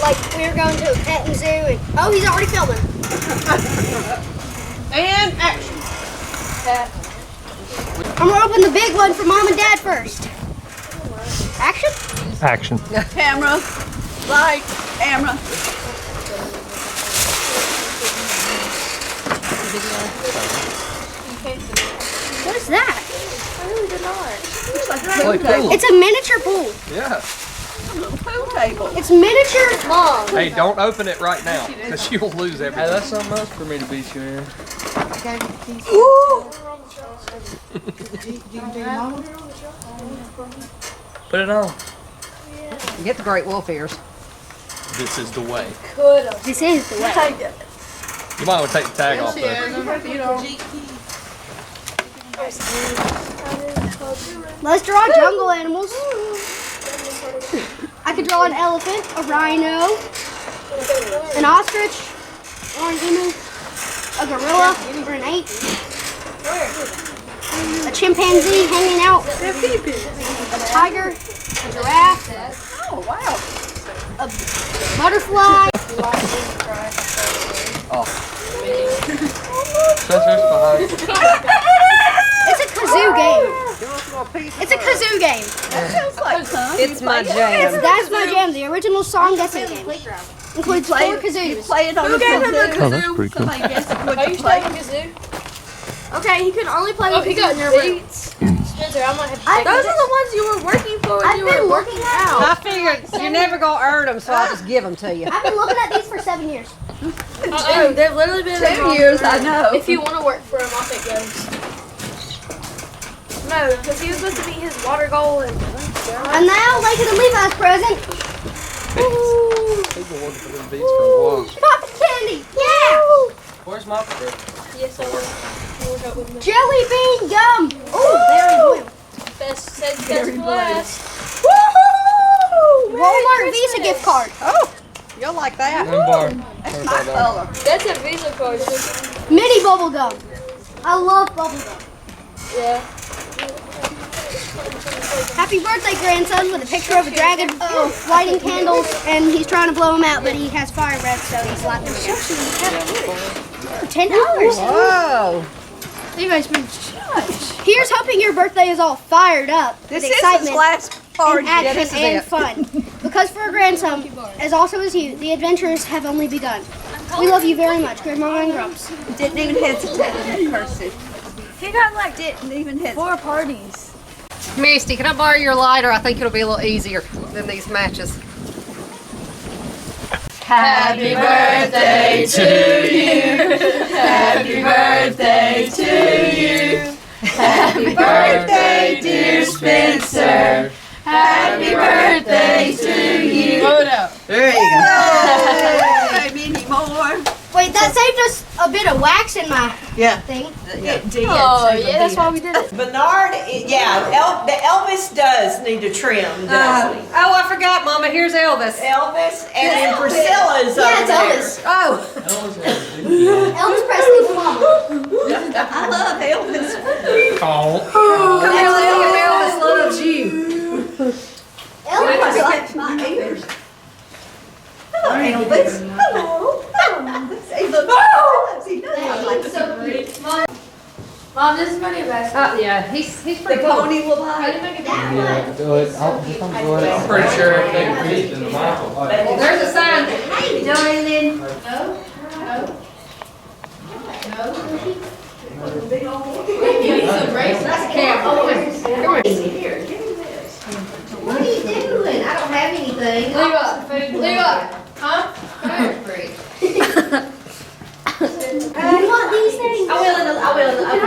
Like we were going to a petting zoo and oh, he's already filming. And action. I'm gonna open the big one for Mom and Dad first. Action? Action. Camera. Light. Camera. What is that? I really did not. Pool table. It's a miniature pool. Yeah. Pool table. It's miniature. Mom. Hey, don't open it right now, because you'll lose everything. Hey, that's something else for me to beat you in. Put it on. Get the great wolf ears. This is the way. This is the way. You might want to take the tag off, though. Let's draw jungle animals. I could draw an elephant, a rhino, an ostrich, or an emu, a gorilla, or an ape, a chimpanzee hanging out, a tiger, a giraffe, Oh, wow. a butterfly. Spencer's behind. It's a kazoo game. It's a kazoo game. It's my jam. That's my jam, the original song guessing game. Includes 4 kazoos. Play it on the kazoo. Oh, that's pretty cool. Are you playing kazoo? Okay, he could only play with kazoo in your room. Spencer, I might have to take those are the ones you were working for when I've you been were looking working at out. I figured you're never going to earn them, so I'll just give them to you. I've been looking at these for 7 years. Oh, they've literally been 10 years, I know. If you want to work for him, I'll take those. No, because he was supposed to meet his water goal and And now, Lincoln and Levi's present. He's been working for them beats for a while. Poppin' candy. Yeah. Where's my friend? yes, I will. You'll work out with me. Jelly bean gum. Ooh, very good. Best said best for last. Walmart Visa gift card. Oh, you'll like that. Bar. That's my color. That's a Visa card. Mini bubble gum. I love bubble gum. Yeah. Happy birthday, grandson, with a picture of a dragon lighting candles, and he's trying to blow him out, but he has fire breath, so he's lighting them again. $10. Whoa. Here's hoping your birthday is all fired up This with is his excitement last and party. Yeah, action this is and it. fun. Because for a grandson, as also as you, the adventures have only begun. We love you very much, Grandma and Grumps. Didn't even hesitate in that cursive. He got like didn't even hesitate. 4 parties. Misty, can I borrow your lighter? I think it'll be a little easier than these matches. Happy birthday to you. Happy birthday to you. Happy birthday, dear Spencer. Happy birthday to you. There you go. Maybe any more. Wait, that saved us a bit of wax in my Yeah. thing. It did. Oh, yeah, that's why we did it. Bernard, the Elvis does need a trim, doesn't he? Oh, I forgot, Mama. Here's Elvis. Elvis, and then Priscilla's Yeah, over it's there. Elvis. Oh, Elvis Presley's mama. I love Elvis. Oh. come here, look at Elvis loves you. Elvis Likes my ears. Hello, Elvis. Hello. Hello, Elvis. He looks he does look like So pretty. Mom, this is my new basket. Yeah, he's the pretty cool. pony will I lie. didn't make it Do it. I'm pretty sure everything fits in the Bible. There's a sign. Hey, darling. That's Camera. Here, give me this. What are you doing? I don't have anything. Levi. Huh? Come here. You want these things? I will. Okay.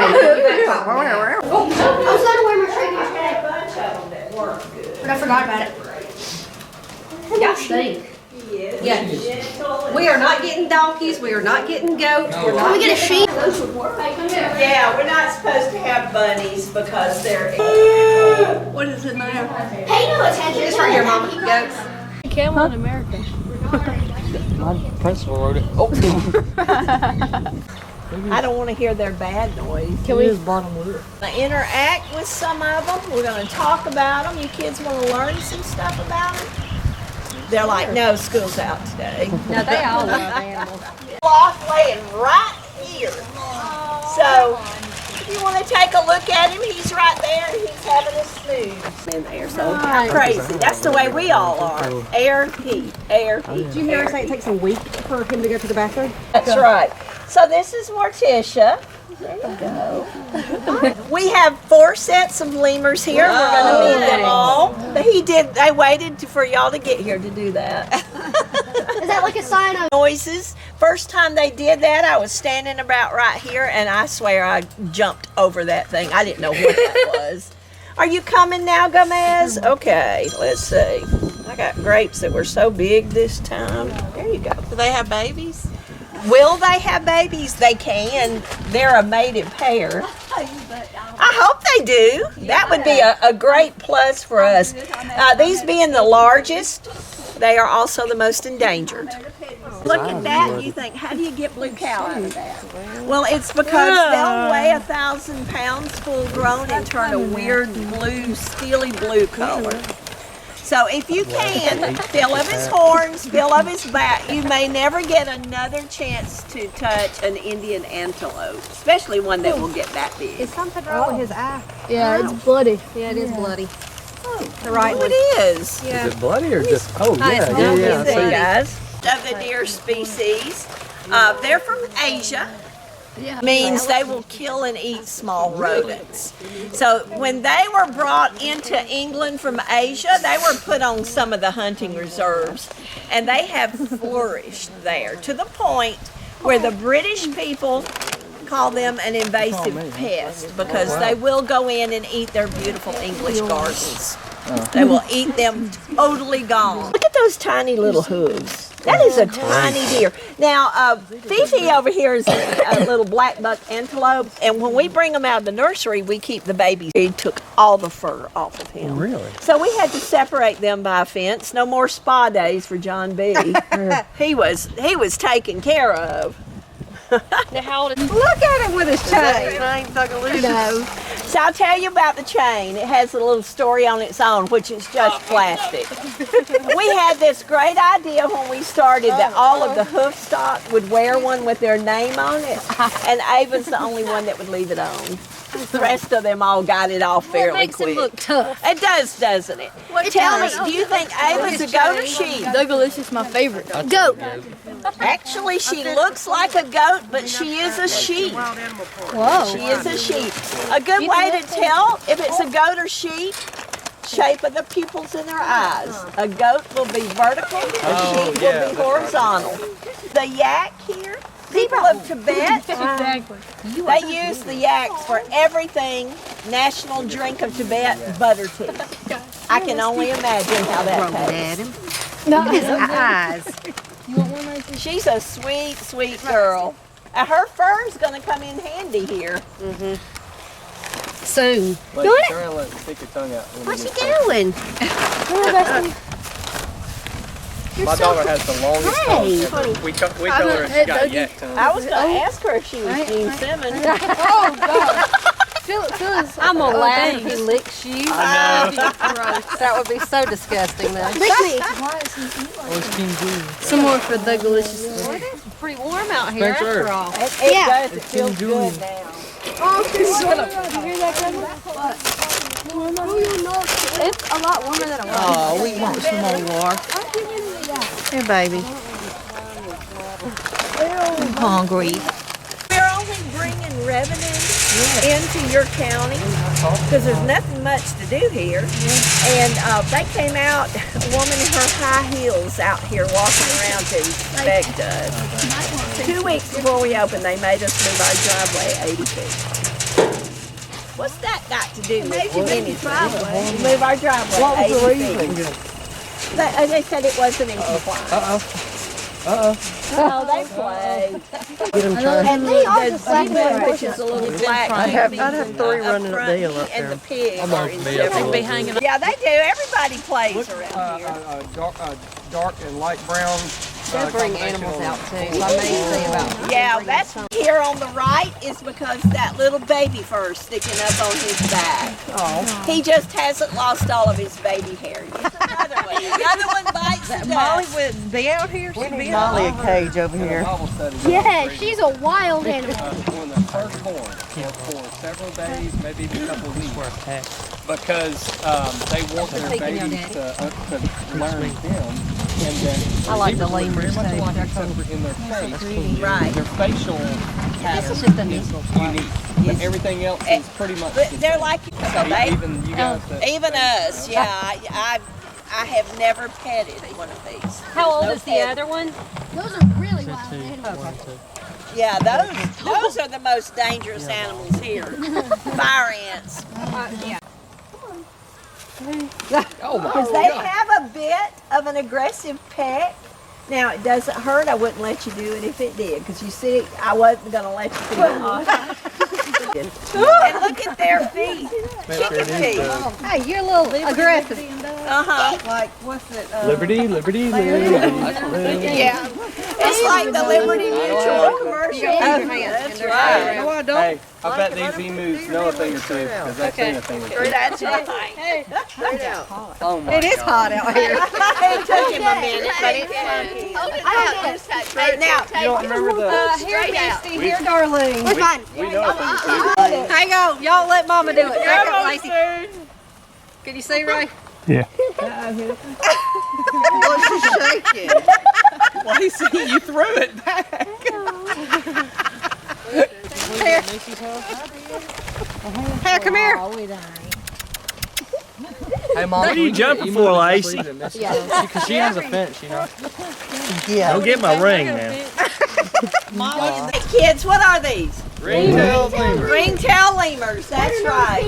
I was going to wear my shirt yesterday, A bunch of them that work good. but I forgot about it. Y'all stink. Yes. Yeah. Gentle. We are not getting donkeys. We are not getting goats. We're Can not we get a sheep? Those would work. Hey, come here. Yeah, we're not supposed to have bunnies because they're. What is it now? Pay no attention. It's right here, Mama. Goats. Camel in America. My principal wrote it. Oh. I don't want to hear their bad noise. Can we? Bottom lip. Interact with some of them. We're going to talk about them. You kids want to learn some stuff about them? They're like, no, school's out today. No, they all love animals. Sloth laying right here. So if you want to take a look at him, he's right there and he's having a snooze in there. So crazy. That's the way we all are. Air, heat, air, heat. Did you hear her say it takes a week for him to go to the bathroom? That's right. So this is Morticia. There you go. We have 4 sets of lemurs here. We're going to meet them all. They waited for y'all to get here to do that. Is that like a sign of Noises. First time they did that, I was standing about right here, and I swear I jumped over that thing. I didn't know what that was. Are you coming now, Gomez? Okay, let's see. I got grapes that were so big this time. There you go. Do they have babies? Will they have babies? They can. They're a mated pair. I hope they do. That would be a great plus for us. These being the largest, they are also the most endangered. Look at that and you think, how do you get blue cow out of that? Well, it's because they'll weigh 1,000 pounds full grown and turn a weird blue, steely blue color. So if you can, feel of his horns, feel of his back, you may never get another chance to touch an Indian antelope, especially one that will get that big. Is something wrong with his eye? yeah, it's bloody. Yeah, it is bloody. The right one. It is. Yeah. Is it bloody or just? Oh Hi, it's yeah, bloody. yeah. See, Yeah. guys, of the deer species. They're from Asia. Means they will kill and eat small rodents. So when they were brought into England from Asia, they were put on some of the hunting reserves, and they have flourished there to the point where the British people call them an invasive pest because they will go in and eat their beautiful English gardens. They will eat them totally gone. Look at those tiny little hooves. That is a tiny deer. Now, Fifi over here is a little black buck antelope, and when we bring them out of the nursery, we keep the babies. He took all the fur off of him. Really? So we had to separate them by a fence. No more spa days for John B. He was taken care of. Now, how old is Look at him with his chain. No. So I'll tell you about the chain. It has a little story on its own, which is just plastic. We had this great idea when we started that all of the hoof stock would wear one with their name on it, and Ava's the only one that would leave it on. The rest of them all got it off fairly quick. Look tough. It does, doesn't it? Tell me, do you think Ava's a goat or sheep? Douglas is my favorite. Goat. Actually, she looks like a goat, but she is a sheep. Whoa. She is a sheep. A good way to tell if it's a goat or sheep, shape of the pupils in their eyes. A goat will be vertical, a sheep will be horizontal. The yak here, people of Tibet, they use the yaks for everything. National drink of Tibet, butter tea. I can only imagine how that tastes. His eyes. She's a sweet, sweet girl. Her fur's going to come in handy here. Soon. Like, turn around, let stick your tongue out. What's he doing? My daughter has the longest tongue ever. We tell her she got yak tongue. I was going to ask her if she was Gene Simmons. I'm gonna laugh if he licks you. I know. That would be so disgusting, though. Lick me. Where's King June? Some more for the delicious. It's pretty warm out here, Thanks, sir. after all. It Yeah. does. It feels good now. It's a lot warmer than a lot. Oh, we want some more war. Here, baby. I'm hungry. We're only bringing revenue into your county because there's nothing much to do here. And they came out, a woman in her high heels out here walking around to inspect us. 2 weeks before we opened, they made us move our driveway 80 feet. What's that got to do with anything? Move our driveway What was the 80 reason? feet. They said it wasn't in compliance. Oh, they play. And the one which is a little black. I'd have 3 running a deal up And there. the pig I'm are gonna in be up separate. there. Yeah, they do. Everybody plays around here. Dark and light brown They'll bring animals out too. So I may see about. Yeah, that's here on the right is because that little baby fur sticking up on his back. Oh. He just hasn't lost all of his baby hair. It's another one. Another one bites the Molly dust. would be out here. She'd be Molly a cage over here. Yeah, she's a wild animal. When they're first born, for several days, maybe even a couple of weeks, because they want their babies to learn them, and then I like the zebras look lemurs, very much too. like except in their face. Right. Their facial pattern is just a is neat unique, but everything else is pretty much the They're same. like So even you guys, even us. Yeah, I have never petted one of these. How old No is the pet. other one? Those are really wild animals. Yeah, those are the most dangerous animals here. Fire ants. oh my Because they have a bit of an aggressive peck. Now, it doesn't hurt. I wouldn't let you do it if it did. Because you see, I wasn't going to let you do it. And look at their feet. Chicken feet. Hey, you're a little aggressive. Uh-huh. Like, what's it? Liberty, liberty, liberty. Yeah. It's like the Liberty Mutual commercial. That's right. No, I don't. Hey, I bet these emus know a thing or two because they've seen a thing or two. That's right. Oh my It is hot out here. It took him a minute, but it's funky. Hey, now, You don't remember the? Here, Misty. Here, darling. That's fine. We know a thing or two. Hang on. Y'all let Mama do it. Back up, Lacey. Can you see, Ray? Yeah. Well, she's shaking. Well, he see you threw it back. Here. Here, come here. Hey, Mom. What are you jumping for, Lacey? Because she has a fence, you know. Yeah. Don't get my ring, man. Hey, kids, what are these? Ringtail lemur. Ringtail lemurs, that's right.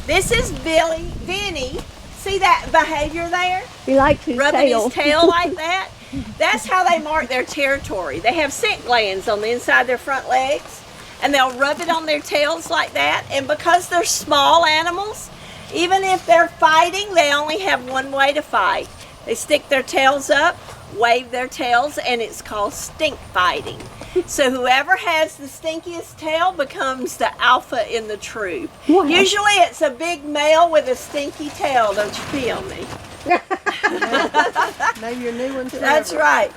This is Vinny. See that behavior there? He likes his Rubbing tail. his tail like that. That's how they mark their territory. They have scent glands on the inside of their front legs, and they'll rub it on their tails like that. And because they're small animals, even if they're fighting, they only have one way to fight. They stick their tails up, wave their tails, and it's called stink fighting. So whoever has the stinkiest tail becomes the alpha in the troop. Wow. Usually it's a big male with a stinky tail, don't you feel me? Maybe your new one's That's right.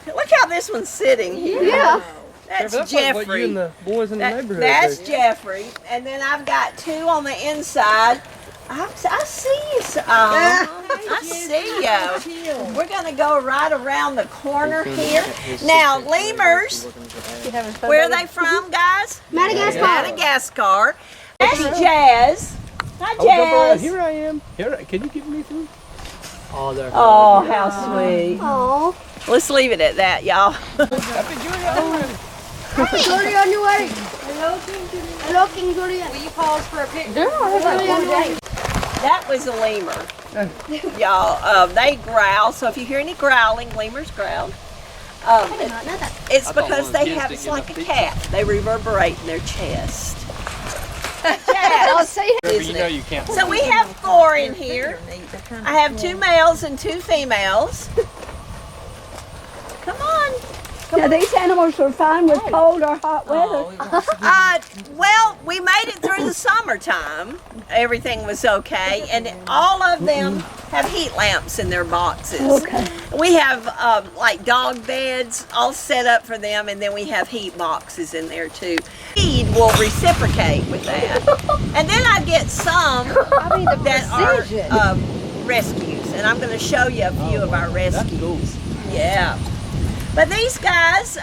Look how this one's sitting here. Yeah. That's That's like what you Jeffrey. and the boys in the neighborhood That's do. Jeffrey. And then I've got two on the inside. I see you. I see you. We're going to go right around the corner here. Now, lemurs, where are they from, guys? Madagascar. Madagascar. That's Jazz. Hi, Oh, jump around. Jazz. Here I am. Here, can you give me some? Oh, they're Oh, how sweet. Aww. Let's leave it at that, y'all. Gloria on your way. Hello, King Gloria. Will you pause for a picture? Gloria on your way. That was a lemur. Y'all, they growl, so if you hear any growling, lemurs growl. It's because they have, it's like a cat. They reverberate in their chest. You know you can't. So we have 4 in here. I have 2 males and 2 females. Come on. Now, these animals are fine with cold or hot weather. Well, we made it through the summertime. Everything was okay, and all of them have heat lamps in their boxes. Okay. We have like dog beds all set up for them, and then we have heat boxes in there too. Feed will reciprocate with that, and then I get some that are rescues, and I'm going to show you a few of our rescues. Yeah. But these guys,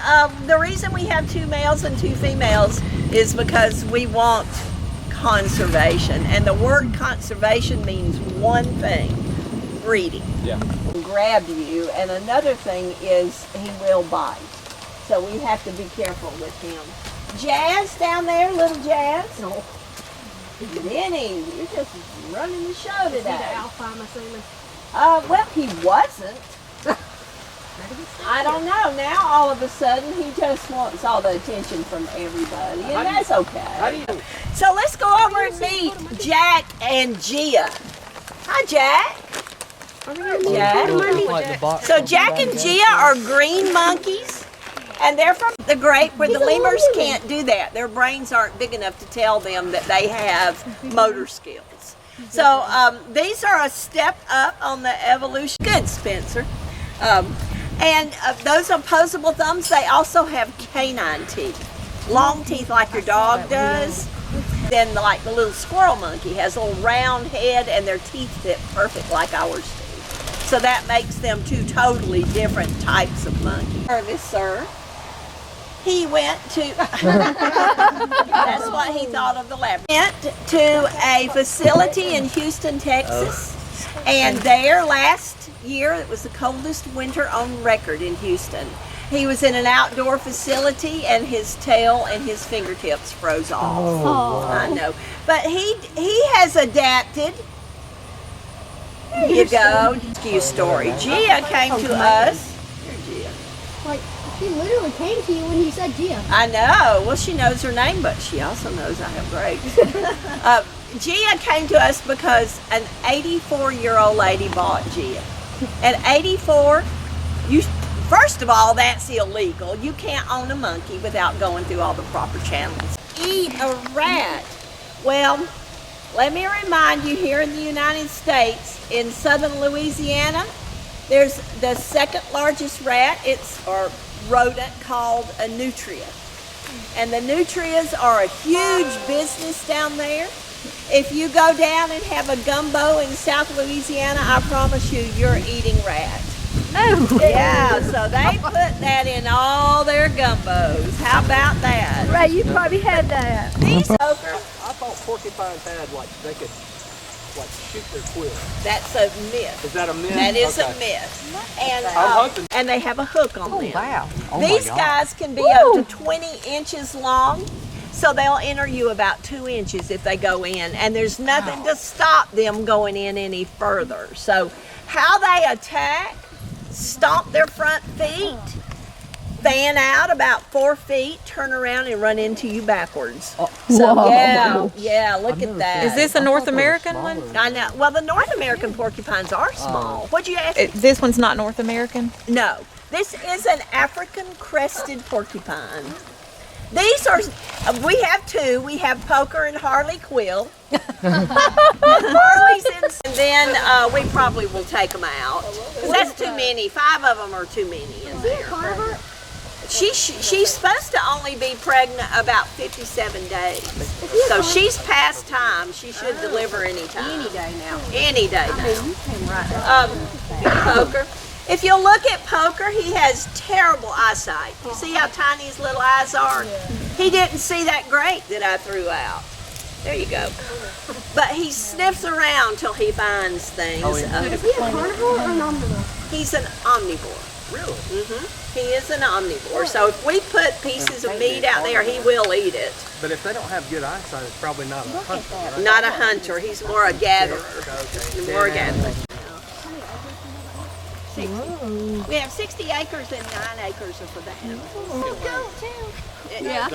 the reason we have 2 males and 2 females is because we want conservation. And the word conservation means one thing, breeding. Yeah. Grab you, and another thing is he will bite. So we have to be careful with him. Jazz down there, little Jazz. No. Vinny, you're just running the show today. Well, he wasn't. I don't know. Now all of a sudden he just wants all the attention from everybody, and that's okay. So let's go over and meet Jack and Gia. Hi, Jack. Jack. So Jack and Gia are green monkeys, and they're from the grape where the lemurs can't do that. Their brains aren't big enough to tell them that they have motor skills. So these are a step up on the evolution. Good, Spencer. And those opposable thumbs, they also have canine teeth. Long teeth like your dog does. Then like the little squirrel monkey has a little round head and their teeth fit perfect like ours do. So that makes them two totally different types of monkey. Service, sir. He went to, that's what he thought of the lab. Went to a facility in Houston, Texas. And there last year, it was the coldest winter on record in Houston. He was in an outdoor facility and his tail and his fingertips froze off. Oh, I know. But he has adapted. There you go. Rescue story. Gia came to us. Here, Gia. Like, she literally came to you when you said Gia. I know. Well, she knows her name, but she also knows I have grapes. Gia came to us because an 84-year-old lady bought Gia. At 84, first of all, that's illegal. You can't own a monkey without going through all the proper channels. Eat a rat. Well, let me remind you, here in the United States, in southern Louisiana, there's the second largest rat, or rodent, called a nutria. And the nutrias are a huge business down there. If you go down and have a gumbo in South Louisiana, I promise you, you're eating rat. Oh. Yeah, so they put that in all their gumbos. How about that? Ray, you probably had that. These poker. I thought porcupines had they could shoot their quills. That's a myth. Is that a myth? That is a myth. And they have a hook on them. Wow. Oh These guys can be up to 20 inches long. So they'll enter you about 2 inches if they go in, and there's nothing to stop them going in any further. So how they attack, stomp their front feet, fan out about 4 feet, turn around and run into you backwards. So yeah, look at that. Is this a North American one? I know. Well, the North American porcupines are small. What'd you ask? This one's not North American? No. This is an African crested porcupine. These are, we have two. We have Poker and Harley Quill. Harley's in, and then we probably will take them out. Because that's too many. 5 of them are too many in there. She's supposed to only be pregnant about 57 days. So she's past time. She should deliver any time. Any day now. Any day now. Poker. If you'll look at Poker, he has terrible eyesight. You see how tiny his little eyes are? He didn't see that grape that I threw out. There you go. But he sniffs around till he finds things. Is he a carnivore or an omnivore? He's an omnivore. Really? He is an omnivore. So if we put pieces of meat out there, he will eat it. But if they don't have good eyesight, it's probably not a hunter, right? Not a hunter. He's more a gatherer. More a gatherer. We have 60 acres and 9 acres are for the animals. Yeah.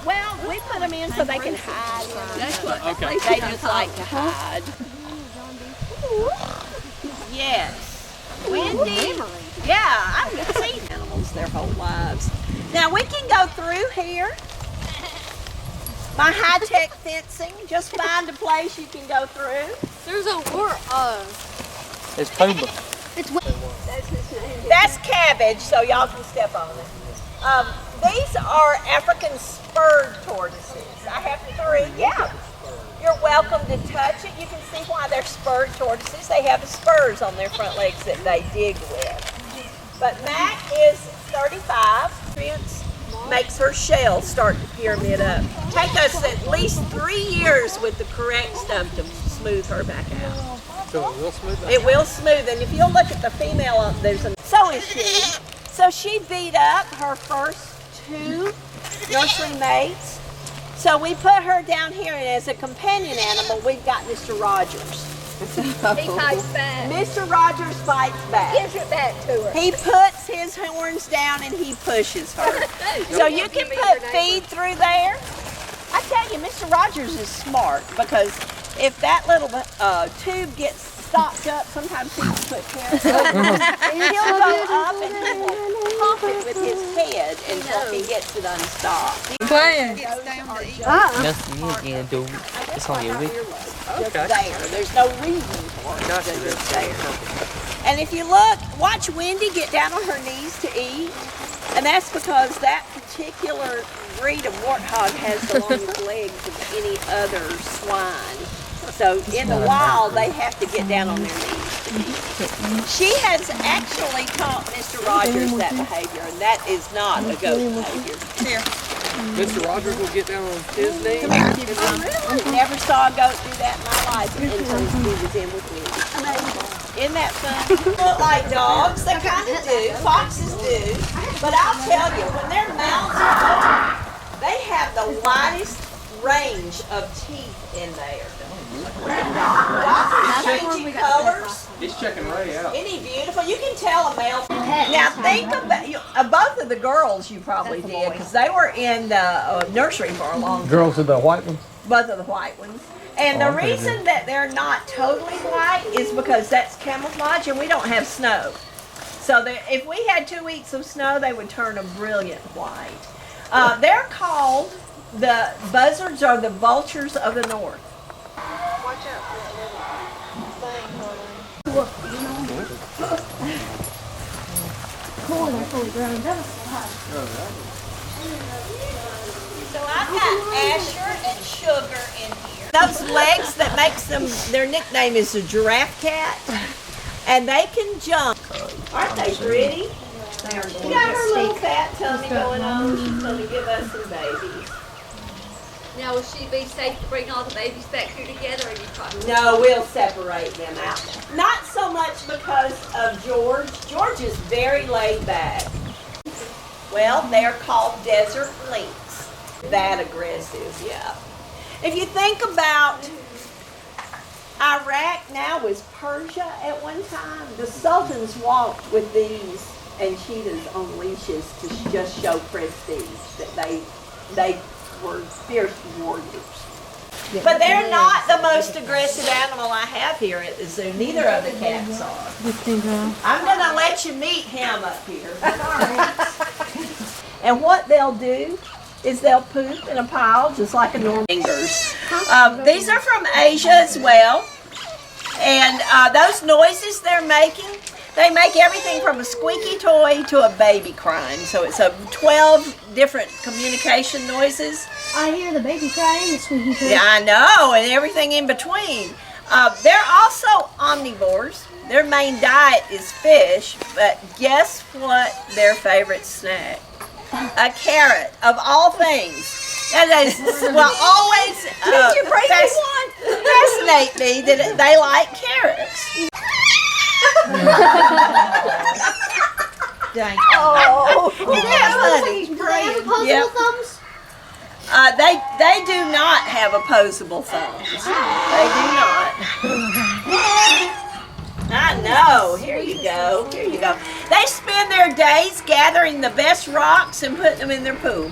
Well, we put them in so they can hide. That's what they just like to hide. Yes. Windy. Yeah, I've seen animals their whole lives. Now we can go through here. My high-tech fencing. Just find a place you can go through. There's a It's Puma. That's cabbage, so y'all can step on it. These are African spurred tortoises. I have 3. Yeah. You're welcome to touch it. You can see why they're spurred tortoises. They have spurs on their front legs that they dig with. But Mac is 35. Makes her shell start to pyramid up. Take us at least 3 years with the correct stuff to smooth her back out. So it will smooth that? It will smooth, and if you'll look at the female, so is she. So she beat up her first 2 nursery mates. So we put her down here, and as a companion animal, we've got Mr. Rogers. He fights back. Mr. Rogers fights back. Gives it back to her. He puts his horns down and he pushes her. So you can put feed through there. I tell you, Mr. Rogers is smart because if that little tube gets stopped up. Sometimes people put carrots over it. And he'll go up and he will pump it with his head until he gets it unstopped. Playing. That's me again, dude. It's on your week. Just there. There's no reason for it. They're just there. And if you look, watch Wendy get down on her knees to eat. And that's because that particular breed of warthog has the longest legs of any other swine. So in the wild, they have to get down on their knees to eat. She has actually taught Mr. Rogers that behavior, and that is not a goat behavior. Here. Mr. Rogers will get down on his knee. Never saw a goat do that in my life until he was in with me. Isn't that fun? Look like dogs, they kind of do. Foxes do. But I'll tell you, when their mouths are open, they have the widest range of teeth in there. Changing colors. He's checking Ray out. Isn't he beautiful? You can tell a male. Now think about both of the girls. You probably did because they were in the nursery for a long time. Girls are the white ones? Both of the white ones. And the reason that they're not totally white is because that's camouflage and we don't have snow. So if we had 2 weeks of snow, they would turn a brilliant white. They're called the buzzards or the vultures of the north. Watch out for that little thing, They're fully grown. So I've got Asher and Sugar in here. Those legs that makes them, their nickname is the giraffe cat. And they can jump. Aren't they pretty? She got her little fat tummy going on. She's going to give us some babies. Now, will she be safe to bring all the babies back here together, or you probably? No, we'll separate them out. Not so much because of George. George is very laid back. Well, they're called desert lynx. That aggressive, yeah. If you think about Iraq now was Persia at one time, the sultans walked with these and cheetahs on leashes to just show prestige, that they were fierce warriors. But they're not the most aggressive animal I have here at the zoo. Neither of the cats are. I'm going to let you meet him up here. And what they'll do is they'll poop in a pile just like a normal fingers. These are from Asia as well. And those noises they're making, they make everything from a squeaky toy to a baby crying. So it's 12 different communication noises. I hear the baby crying, the squeaky toy. Yeah, I know, and everything in between. They're also omnivores. Their main diet is fish, but guess what their favorite snack? A carrot, of all things. That is, well, always fascinate me that they like carrots. Dang. Oh, Do they have opposable Yep. thumbs? They do not have opposable thumbs. They do not. I know. Here you go. Here you go. They spend their days gathering the best rocks and putting them in their pool.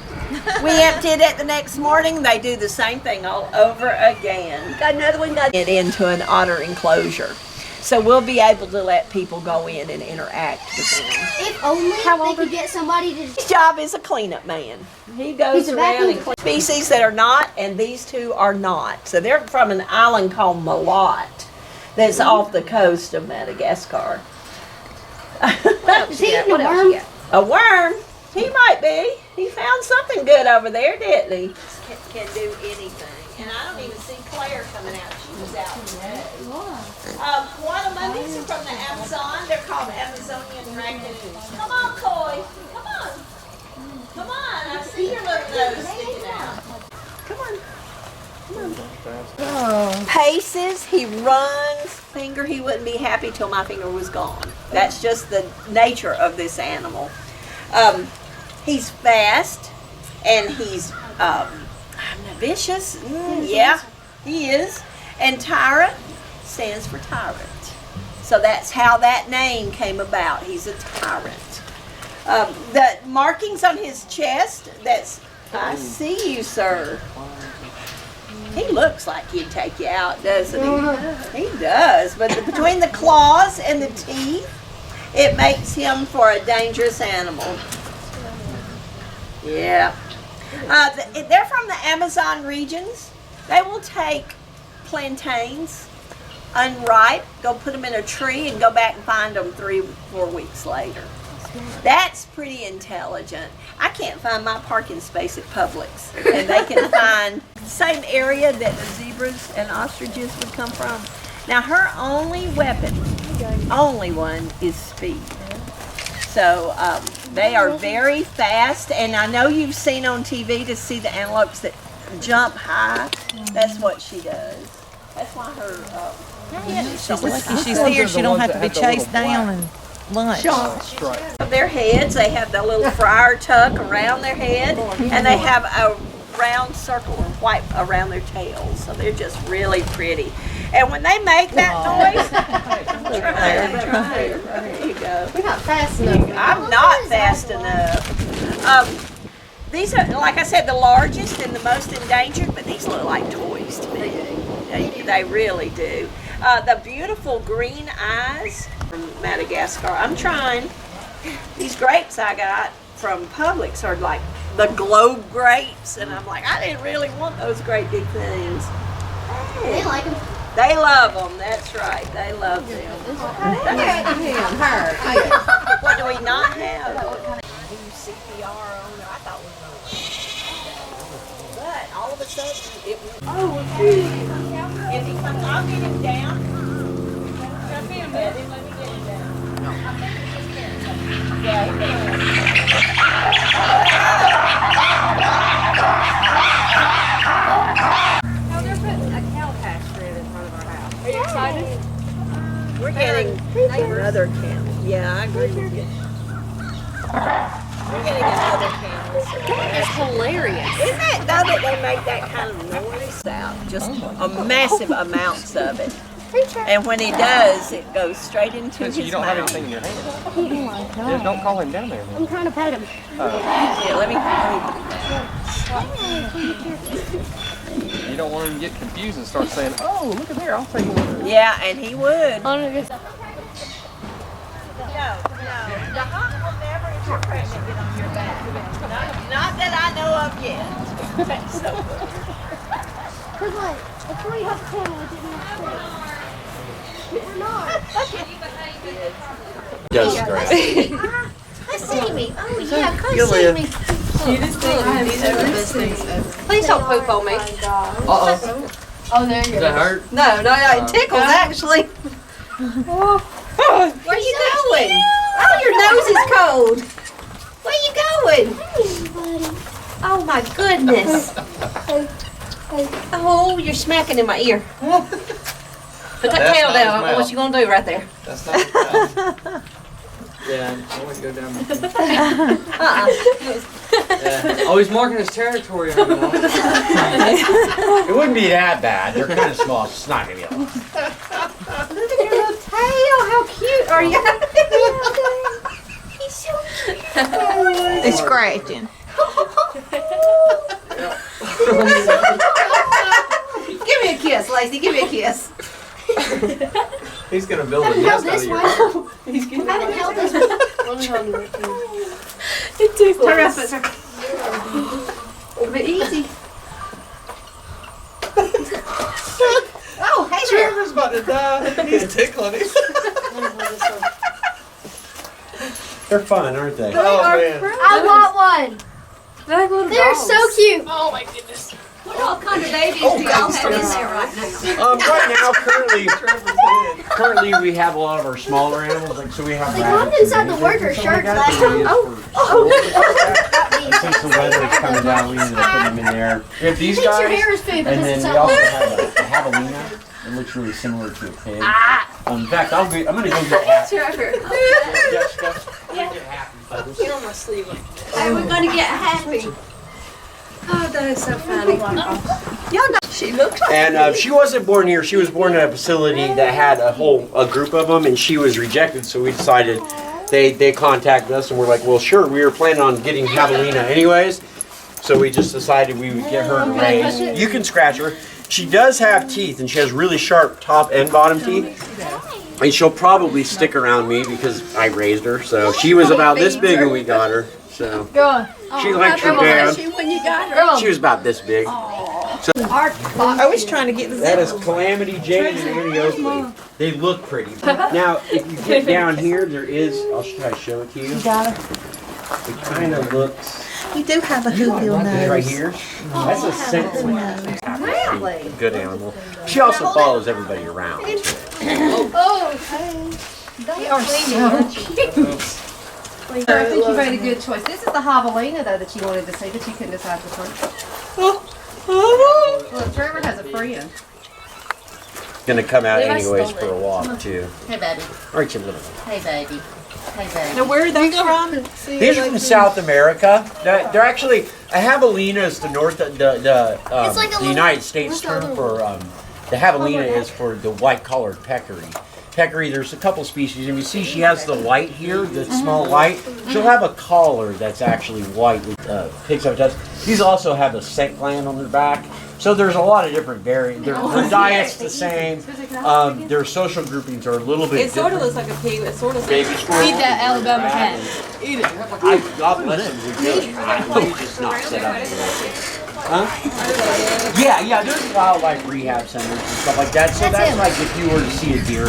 We emptied it the next morning. They do the same thing all over again. Got another one. Got it into an otter enclosure. So we'll be able to let people go in and interact with them. If only they could get somebody to... His job is a cleanup man. He goes around and cleans species that are not, and these two are not. So they're from an island called Malot that's off the coast of Madagascar. Is he eating a worm? A worm? He might be. He found something good over there, didn't he? Can do anything. And I don't even see Claire coming out. She was out today. One of these are from the Amazon. They're called Amazonian raccoons. Come on, Coy. Come on. Come on. I see your little nose sticking out. Come on. Paces, he runs, finger, he wouldn't be happy till my finger was gone. That's just the nature of this animal. He's fast and he's vicious. Yeah, he is. And tyrant stands for tyrant. So that's how that name came about. He's a tyrant. The markings on his chest, that's, I see you, sir. He looks like he'd take you out, doesn't he? He does, but between the claws and the teeth, it makes him for a dangerous animal. Yeah. They're from the Amazon regions. They will take plantains unripe, go put them in a tree and go back and find them 3-4 weeks later. That's pretty intelligent. I can't find my parking space at Publix, and they can find the same area that the zebras and ostriches would come from. Now her only weapon, only one, is speed. So they are very fast, and I know you've seen on TV to see the antelopes that jump high. That's what she does. That's why her. She's lucky she's here. She don't have to be chased down and lunch. Their heads, they have the little friar tuck around their head, and they have a round circle of white around their tails. So they're just really pretty. And when they make that noise, try it. There you go. We're not fast enough. I'm not fast enough. These are, like I said, the largest and the most endangered, but these look like toys to me. They really do. The beautiful green eyes from Madagascar. I'm trying. These grapes I got from Publix are like the globe grapes, and I'm like, I didn't really want those great big things. They like them. They love them. That's right. They love them. What do we not have? CPR on there. I thought we were. But all of a sudden, it was. Oh, if he comes, I'll get him down. Jump in, let me get him down. No. I think it's just there. Yeah, he No, they're putting a cow pasture in front of our house. Are you excited? We're getting another camel. Yeah, I agree with you. We're getting another camel. It's hilarious. Isn't it though that they make that kind of noise out? Just a massive amounts of it. And when he does, it goes straight into his You don't mouth. have anything in your hand. Just don't call him down there, man. I'm trying to pet him. Yeah, let me. You don't want him to get confused and start saying, oh, look at there, I'll take one. Yeah, and he would. No, Oh, no. The hawk will never, if you're pregnant, get on your back. Not that I know of yet. That's so good. Cause like, if we have a camel, we didn't have to. We're not. Does great. Hi, Sammy. Oh yeah, come Sammy. Please don't poop on me. Uh-oh. Oh, there you Does go. that hurt? No, it tickles actually. Where you going? Oh, your nose is cold. Where you going? Oh my goodness. Oh, you're smacking in my ear. Put that That's tail not down. his What you gonna do right there? That's not the Yeah, I wouldn't go down there. Yeah. Oh, he's marking his territory on the wall. It wouldn't be that bad. They're kind of small. It's not gonna be a lot. Look at your little tail. How cute are you? He's so cute. He's scratching. Give me a kiss, Lacey. Give me a kiss. He's gonna build a nest out of your hair. I haven't held this one. It tickles. Turn around, Spencer. But easy. Oh, hey there. Trevor's about to die. He's tickling him. They're fun, aren't they? Oh, man. I want one. They're like little They're dogs. so cute. Oh my goodness. What all kind of babies do y'all have in there right now? Right now, currently we have a lot of our smaller animals. Like, so we have They rabbits come inside and the guinea worker pigs and stuff shirts like last that. time. And since the weather is coming down, we ended up putting them in there. We have these Thinks your guys, hair is food, but and this then is we also something. have a javelina. It looks really similar to a pig. In fact, I'm gonna go get Happy. Jessica, I'm gonna get Happy. Get on my sleeve. Hey, we're gonna get happy. Oh, that is so funny. Y'all know she looks like And she wasn't born here. She was born in a facility that had a group of them, and she was rejected. So we decided they contacted us, and we're like, well, sure. We were planning on getting Javelina anyways, so we just decided we would get her to raise. You can scratch her. She does have teeth, and she has really sharp top and bottom teeth. And she'll probably stick around me because I raised her. So she was about this big when we got her. So she liked her dad. When you got her. She was about this big. So I was trying to get the that is Calamity Jane and Annie Oakley. They look pretty. Now, if you get down here, there is. I'll try to show it to you. You got her. It kind of looks. You do have a hoopil nose. Right here. That's a scent. Really? Good animal. She also follows everybody around. They are so cute. I think you made a good choice. This is the javelina, though, that you wanted to see, but you couldn't decide which one. Look, Trevor has a friend. Gonna come out anyways for a walk too. Hey, baby. Alright, you little. Hey, baby. Hey, baby. Now, where are they from? These are from South America. They're actually a javelina is the the United States term for the javelina is for the white-collared peccary. Peccary, there's a couple species, and you see she has the white here, the small white. She'll have a collar that's actually white with picks up dust. These also have a scent gland on their back. So there's a lot of different variants. Their diet's the same. Their social groupings are a little bit different. It sort of looks like a pig, but it sort of Baby squirrel. eat that Alabama hat. Eat it. God bless them. We just not set up for it. Huh? Yeah, there's wildlife rehab centers and stuff like that. So that's like if you were to see a deer,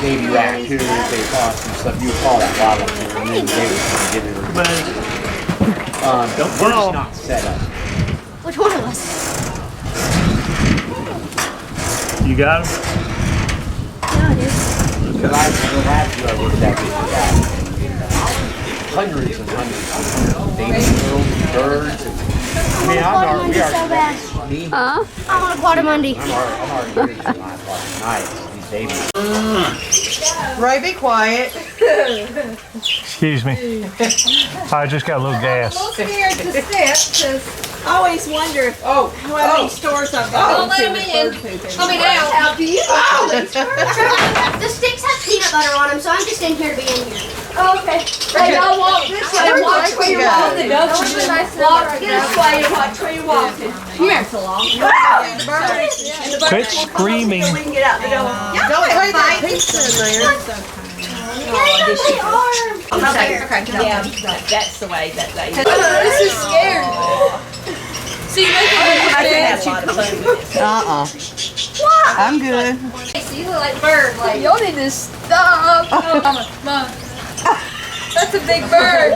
baby raccoon, baby possum and stuff, you would call that wildlife center, and then they would come get it. We're just not set up. Which one of us? You got him? Because I still have to, I worked that hundreds and hundreds of baby squirrels, birds. And, I mean, I'm already, we are. Me? I want a Quadamundi. I'm already here at 9 o'clock at night. These babies. Ray, be quiet. Excuse me. I just got a little gas. I'm scared to step because I always wonder how many stores I've got. don't let him in. Let me down. How do you? The sticks have peanut butter on them, so I'm just in here to be in here. Oh, okay. Hey, y'all walk this way. Watch where you're walking. Walk this way and watch where you're walking. Here. Quit screaming. We can get out the door. Don't play that pizza in there. Yeah, that's the way that they. This is scary. See, you make it I'm good. You look like a bird. Like, y'all need to stop. Mom. That's a big bird.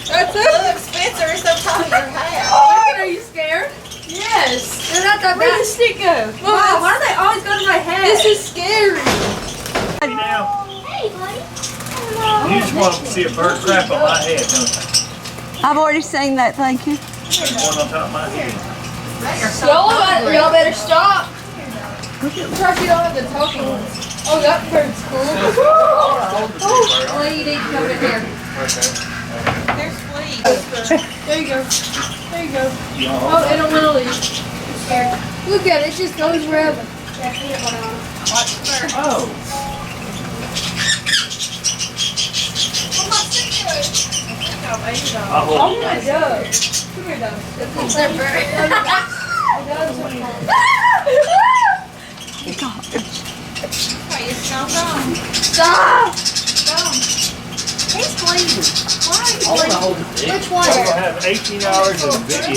That's Look, Spencer is so tall your hat. Are you scared? Yes. They're not that bad. Where'd the stick go? Mom, why do they always go to my head? This is scary. Now, Hey, buddy. you just want to see a bird crap on my head, don't you? I've already seen that, thank you. There's one on top of my head. Y'all better stop. Trust you don't have the talking ones. Oh, that bird's cool. Oh, you need to come in here. There's fleas. There you go. There you go. Oh, it'll literally. Look at it, it just goes wherever. Oh. I'll hold Oh it. my dog. Come here, dog. That's their bird. Stop! It's bleeding. Why are you I want to bleeding? hold it. Which one? I'm going to have 18 hours of video